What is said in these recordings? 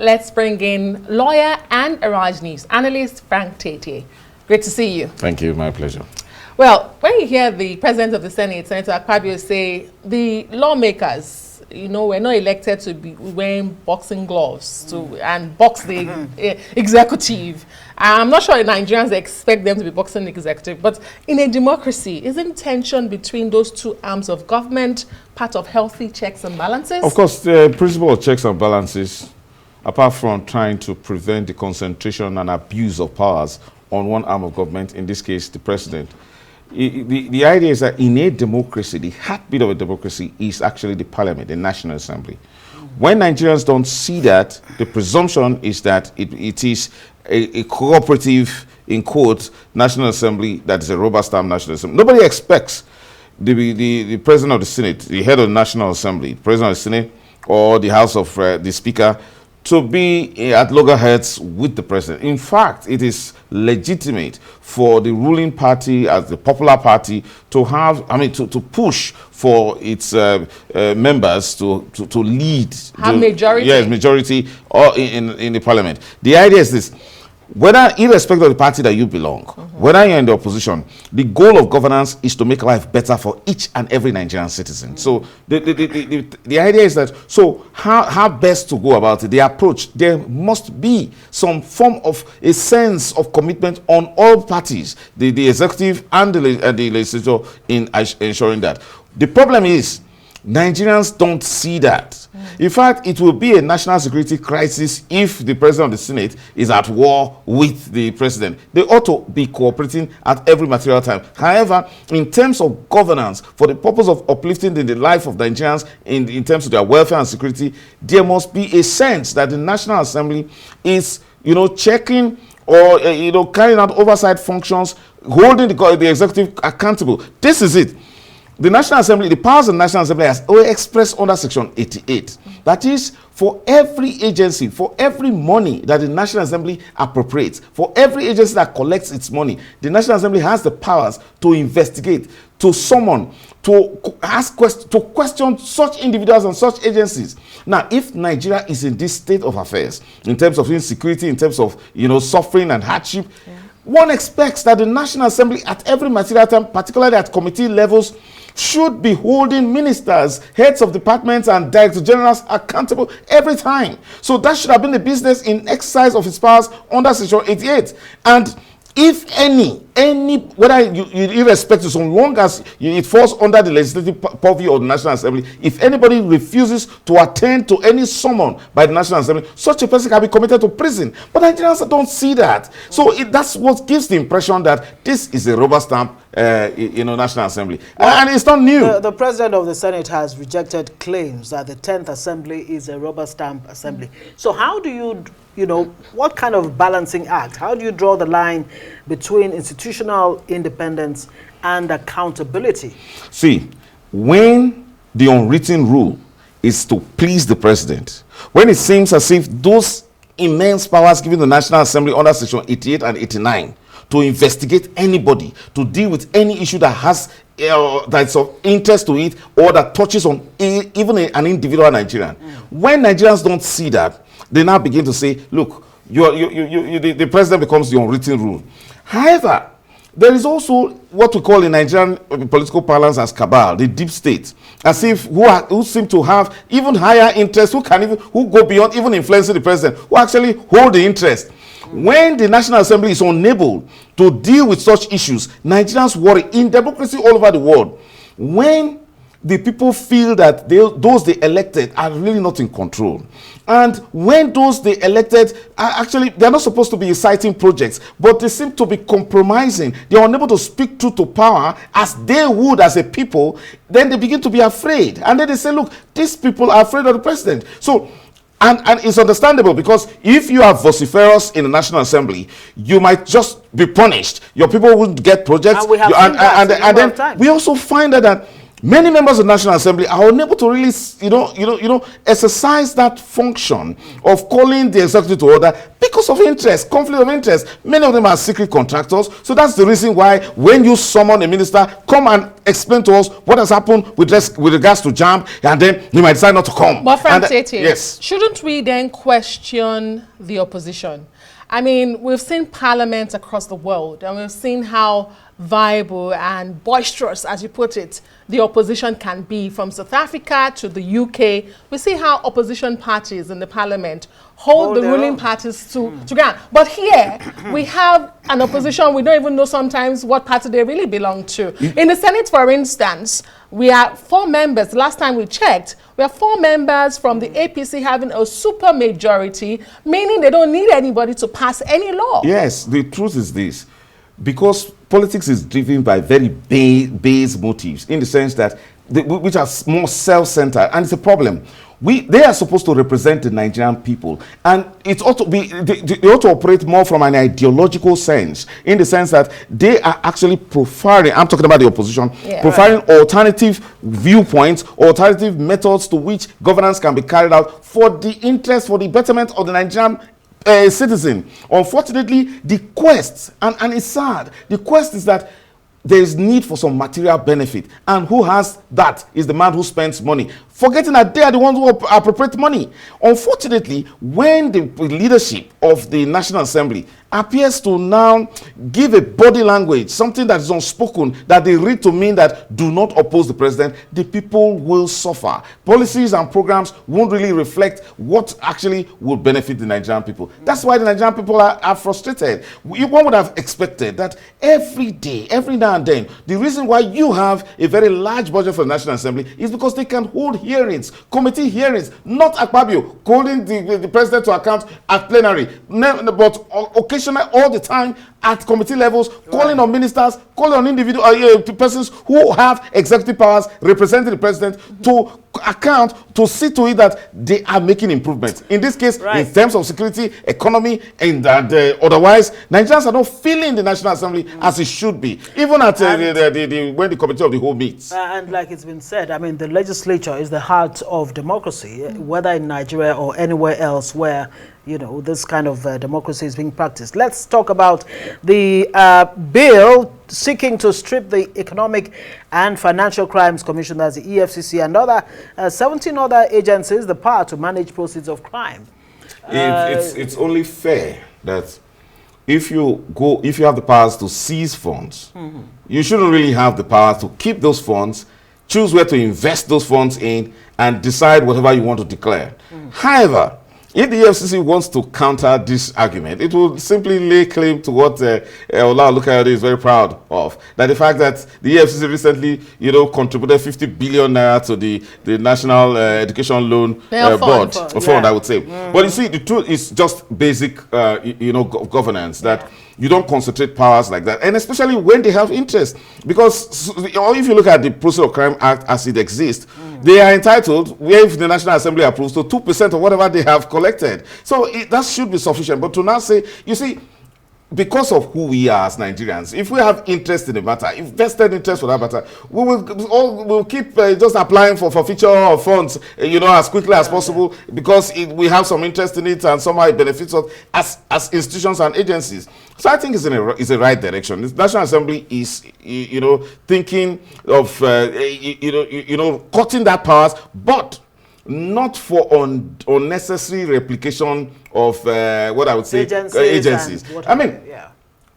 let's bring in lawyer and Arise News analyst Frank Tietie. Great to see you. Thank you, my pleasure. Well, when you hear the President of the Senate, Senator Akpabio, say the lawmakers, we're not elected to be wearing boxing gloves and box the executive. I'm not sure Nigerians expect them to be boxing the executive, but in a democracy, isn't tension between those two arms of government part of healthy checks and balances? Of course, the principle of checks and balances, apart from trying to prevent the concentration and abuse of powers on one arm of government, in this case, the president, the idea is that in a democracy, the heartbeat of a democracy is actually the parliament, the National Assembly. When Nigerians don't see that, the presumption is that it is a cooperative, in quotes, National Assembly that is a rubber stamp National Assembly. Nobody expects the President of the Senate, the head of the National Assembly, the President of the Senate, or the House of the Speaker, to be at loggerheads with the president. In fact, it is legitimate for the ruling party, as the Popular Party, to have, to push for its members to lead. Have majority. Yes, majority or in the parliament. The idea is this: whether, irrespective of the party that you belong, whether you're in the opposition, the goal of governance is to make life better for each and every Nigerian citizen. So the idea is that, so how best to go about it? The approach, there must be some form of a sense of commitment on all parties, the executive and the legislature, in ensuring that. The problem is, Nigerians don't see that. In fact, it will be a national security crisis if the President of the Senate is at war with the President. They ought to be cooperating at every material time. However, in terms of governance, for the purpose of uplifting the life of Nigerians in terms of their welfare and security, there must be a sense that the National Assembly is, checking or, carrying out oversight functions, holding the executive accountable. This is it. The National Assembly, the powers of the National Assembly has expressed under Section 88. That is, for every agency, for every money that the National Assembly appropriates, for every agency that collects its money, the National Assembly has the powers to investigate, to summon, to ask questions, to question such individuals and such agencies. Now, if Nigeria is in this state of affairs, in terms of insecurity, in terms of, suffering and hardship, one expects that the National Assembly at every material time, particularly at committee levels, should be holding ministers, heads of departments, and director generals accountable every time. So that should have been the business in exercise of its powers under Section 88. And if any, whether irrespective, so long as it falls under the legislative purview of the National Assembly, if anybody refuses to attend to any summon by the National Assembly, such a person can be committed to prison. But Nigerians don't see that. So that's what gives the impression that this is a rubber stamp, National Assembly. Well, and it's not new. The President of the Senate has rejected claims that the 10th Assembly is a rubber stamp assembly. So how do you, what kind of balancing act? How do you draw the line between institutional independence and accountability? See, when the unwritten rule is to please the president, when it seems as if those immense powers given the National Assembly under Section 88 and 89 to investigate anybody, to deal with any issue that has that's of interest to it or that touches on even an individual Nigerian. When Nigerians don't see that, they now begin to say, look, the president becomes the unwritten rule. However, there is also what we call in Nigerian political parlance as cabal, the deep state, as if who seem to have even higher interests, who go beyond even influencing the president, who actually hold the interest. When the National Assembly is unable to deal with such issues, Nigerians worry. In democracy all over the world, when the people feel that those they elected are really not in control, and when those they elected are actually, they're not supposed to be inciting projects, but they seem to be compromising, they're unable to speak truth to power as they would as a people, then they begin to be afraid. And then they say, look, these people are afraid of the president. So, and it's understandable, because if you are vociferous in the National Assembly, you might just be punished. Your people wouldn't get projects. And we have then we also find that Many members of the National Assembly are unable to really, exercise that function of calling the executive to order because of interest, conflict of interest. Many of them are secret contractors. So that's the reason why when you summon a minister, come and explain to us what has happened with regards to JAMB, and then you might decide not to come. But Frank Tietie, yes. Shouldn't we then question the opposition? I mean, we've seen parliaments across the world, and we've seen how viable and boisterous, as you put it, the opposition can be. From South Africa to the UK, we see how opposition parties in the parliament hold the ruling parties to ground. But here, we have an opposition, we don't even know sometimes what party they really belong to. In the Senate, for instance, we are 4 members. Last time we checked, we have 4 members from the APC having a super majority, meaning they don't need anybody to pass any law. Yes, the truth is this. Because politics is driven by very base motives, in the sense that which are more self-centered, and it's a problem. They are supposed to represent the Nigerian people, and it ought to be they ought to operate more from an ideological sense, in the sense that they are actually profiling. I'm talking about the opposition, profiling alternative viewpoints, alternative methods to which governance can be carried out for the interest, for the betterment of the Nigerian citizen. Unfortunately, the quest, and it's sad, the quest is that there is need for some material benefit, and who has that is the man who spends money, forgetting that they are the ones who appropriate money. Unfortunately, when the leadership of the National Assembly appears to now give a body language, something that is unspoken, that they read to mean that do not oppose the president, the people will suffer. Policies and programs won't really reflect what actually will benefit the Nigerian people. That's why the Nigerian people are frustrated. One would have expected that every day, every now and then, the reason why you have a very large budget for the National Assembly is because they can hold hearings, committee hearings, not Akpabio calling the president to account at plenary, but occasionally, all the time at committee levels, calling on ministers, calling on individual persons who have executive powers representing the president to account, to see to it that they are making improvements. In this case, in terms of security, economy, and otherwise, Nigerians are not feeling the National Assembly as it should be, even at when the committee of the whole meets. And like it's been said, I mean, the legislature is the heart of democracy, whether in Nigeria or anywhere else where this kind of democracy is being practiced. Let's talk about the bill seeking to strip the Economic and Financial Crimes Commission, that's the EFCC, and other 17 other agencies the power to manage proceeds of crime. It's only fair that if you have the powers to seize funds, you shouldn't really have the power to keep those funds, choose where to invest those funds in, and decide whatever you want to declare. However, if the EFCC wants to counter this argument, it will simply lay claim to what Ola Olukayode is very proud of, that the fact that the EFCC recently, contributed 50 billion naira to the National Education Loan Fund, I would say. But you see, the truth is just basic, governance, that you don't concentrate powers like that, and especially when they have interest. Because if you look at the Proceeds of Crime Act as it exists, they are entitled, if the National Assembly approves, to 2% of whatever they have collected. So that should be sufficient. But to now say, you see, because of who we are as Nigerians, if we have interest in the matter, invested interest for that matter, we'll keep just applying for forfeiture of funds, as quickly as possible, because we have some interest in it, and somehow it benefits us as institutions and agencies. So I think it's a right direction. The National Assembly is, thinking of, cutting that powers, but not for unnecessary replication of what I would say agencies. I mean,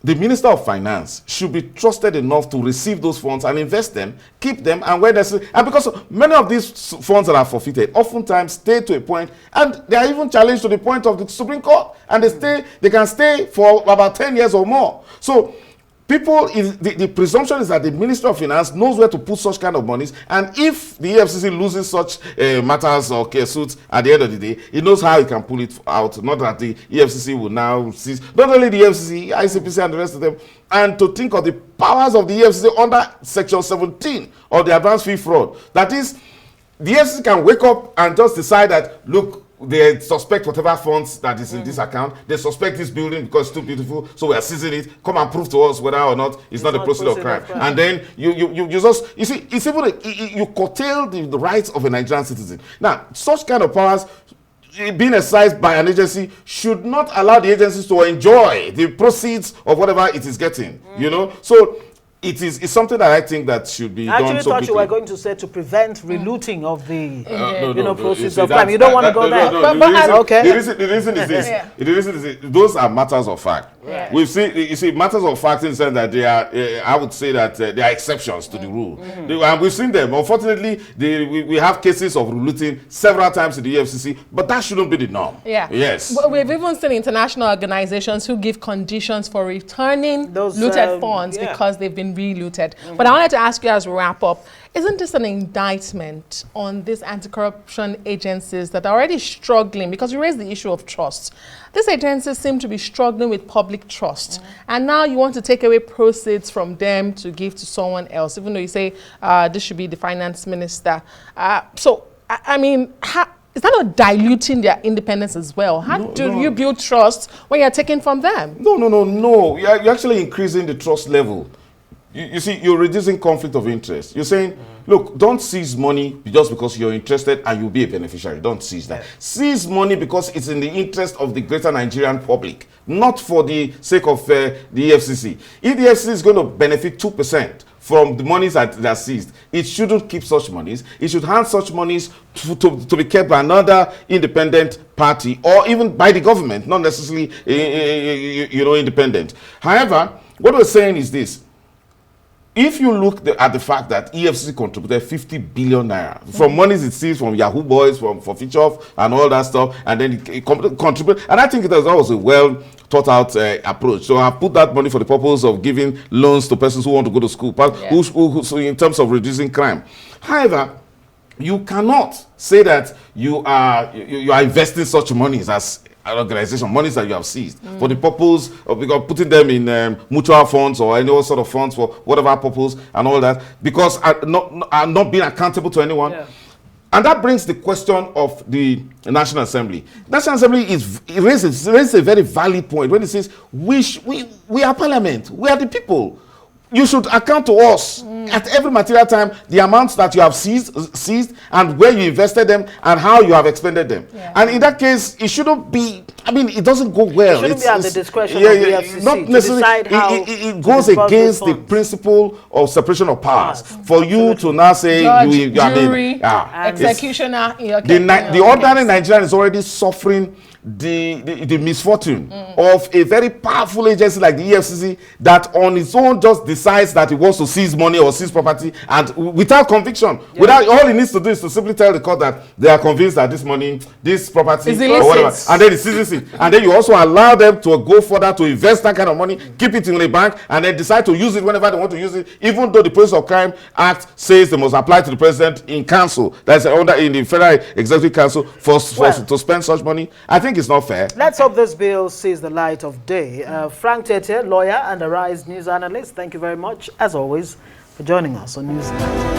the Minister of Finance should be trusted enough to receive those funds and invest them, keep them, and where necessary. And because many of these funds that are forfeited oftentimes stay to a point, and they are even challenged to the point of the Supreme Court, and they can stay for about 10 years or more. So the presumption is that the Minister of Finance knows where to put such kind of monies, and if the EFCC loses such matters or suits at the end of the day, he knows how he can pull it out. Not that the EFCC will now seize, not only the EFCC, ICPC and the rest of them, and to think of the powers of the EFCC under Section 17 of the Advanced Fee Fraud. That is, the EFCC can wake up and just decide that, look, they suspect whatever funds that is in this account. They suspect this building because it's too beautiful, so we are seizing it. Come and prove to us whether or not it's not a proceed of crime. And then you just, you see, it's even you curtail the rights of a Nigerian citizen. Now, such kind of powers being exercised by an agency should not allow the agencies to enjoy the proceeds of whatever it is getting. You know, so it's something that I think that should be done. I actually thought you were going to say to prevent relooting of the proceeds of crime. You don't want to go there. The reason is this. The reason is this. Those are matters of fact. Yeah. We've seen, you see, matters of fact in the sense that they are, I would say that there are exceptions to the rule. And we've seen them. Unfortunately, we have cases of looting several times in the EFCC, but that shouldn't be the norm. Yeah. Yes. We've even seen international organizations who give conditions for returning those looted funds because they've been re-looted. But I wanted to ask you as we wrap up, isn't this an indictment on these anti-corruption agencies that are already struggling? Because you raised the issue of trust. These agencies seem to be struggling with public trust. And now you want to take away proceeds from them to give to someone else, even though you say this should be the finance minister. So, I mean, is that not diluting their independence as well? How do you build trust when you're taking from them? No. You're actually increasing the trust level. You see, you're reducing conflict of interest. You're saying, look, don't seize money just because you're interested and you'll be a beneficiary. Don't seize that. Seize money because it's in the interest of the greater Nigerian public, not for the sake of the EFCC. If the EFCC is going to benefit 2% from the monies that are seized, it shouldn't keep such monies. It should hand such monies to be kept by another independent party or even by the government, not necessarily independent. However, what we're saying is this. If you look at the fact that EFCC contributed 50 billion naira from monies it seized from Yahoo Boys, from Fichoff and all that stuff, and then it contributed, and I think that was a well thought out approach. So I put that money for the purpose of giving loans to persons who want to go to school, so in terms of reducing crime. However, you cannot say that you are investing such monies as an organization, monies that you have seized for the purpose of putting them in mutual funds or any other sort of funds for whatever purpose and all that, because are not being accountable to anyone. Yeah. And that brings the question of the National Assembly. National Assembly raises a very valid point when it says we are Parliament, we are the people. You should account to us at every material time the amounts that you have seized and where you invested them and how you have expended them. Yeah. And in that case, it shouldn't be, I mean, it doesn't go well. It shouldn't be at the discretion of the EFCC not necessarily, to decide how it goes against the principle of separation of powers. For you to now say, Judge, jury, executioner. The ordinary Nigerian is already suffering the misfortune of a very powerful agency like the EFCC that on its own just decides that it wants to seize money or seize property and without conviction. Without, all it needs to do is to simply tell the court that they are convinced that this money, this property or whatever, and then it seizes it. And then you also allow them to go further to invest that kind of money, keep it in the bank, and then decide to use it whenever they want to use it, even though the Proceeds of Crime Act says they must apply to the president in council, that's under in the Federal Executive Council to spend such money. I think it's not fair. Let's hope this bill sees the light of day. Frank Tietie, lawyer and Arise news analyst, thank you very much, as always, for joining us on Newsnight.